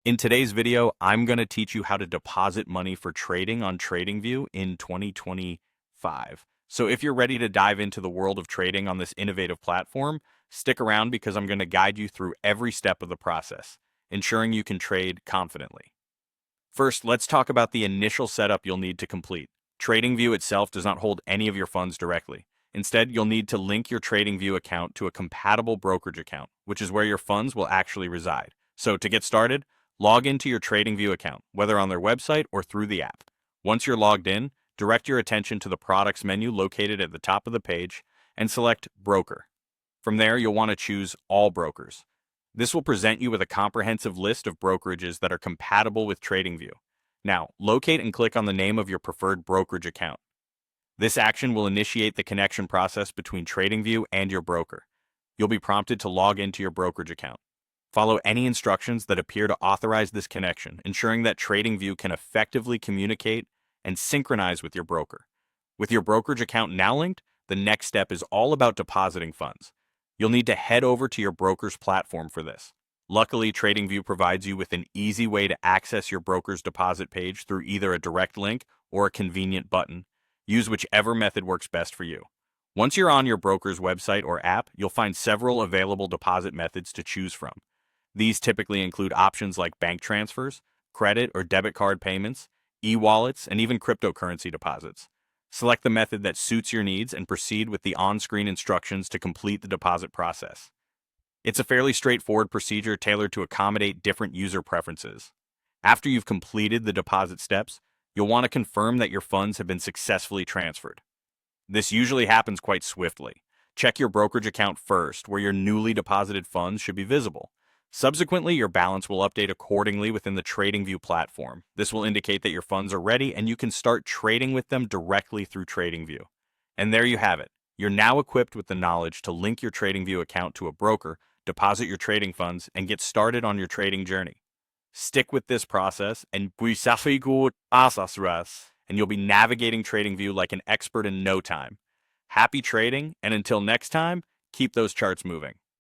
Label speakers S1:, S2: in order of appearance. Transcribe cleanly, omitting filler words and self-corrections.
S1: In today's video, I'm going to teach you how to deposit money for trading on TradingView in 2025. So if you're ready to dive into the world of trading on this innovative platform, stick around because I'm going to guide you through every step of the process, ensuring you can trade confidently. First, let's talk about the initial setup you'll need to complete. TradingView itself does not hold any of your funds directly. Instead, you'll need to link your TradingView account to a compatible brokerage account, which is where your funds will actually reside. So to get started, log into your TradingView account, whether on their website or through the app. Once you're logged in, direct your attention to the Products menu located at the top of the page and select Broker. From there, you'll want to choose All Brokers. This will present you with a comprehensive list of brokerages that are compatible with TradingView. Now, locate and click on the name of your preferred brokerage account. This action will initiate the connection process between TradingView and your broker. You'll be prompted to log into your brokerage account. Follow any instructions that appear to authorize this connection, ensuring that TradingView can effectively communicate and synchronize with your broker. With your brokerage account now linked, the next step is all about depositing funds. You'll need to head over to your broker's platform for this. Luckily, TradingView provides you with an easy way to access your broker's deposit page through either a direct link or a convenient button. Use whichever method works best for you. Once you're on your broker's website or app, you'll find several available deposit methods to choose from. These typically include options like bank transfers, credit or debit card payments, e-wallets, and even cryptocurrency deposits. Select the method that suits your needs and proceed with the on-screen instructions to complete the deposit process. It's a fairly straightforward procedure tailored to accommodate different user preferences. After you've completed the deposit steps, you'll want to confirm that your funds have been successfully transferred. This usually happens quite swiftly. Check your brokerage account first, where your newly deposited funds should be visible. Subsequently, your balance will update accordingly within the TradingView platform. This will indicate that your funds are ready and you can start trading with them directly through TradingView. And there you have it. You're now equipped with the knowledge to link your TradingView account to a broker, deposit your trading funds, and get started on your trading journey. Stick with this process and you'll be navigating TradingView like an expert in no time. Happy trading, and until next time, keep those charts moving.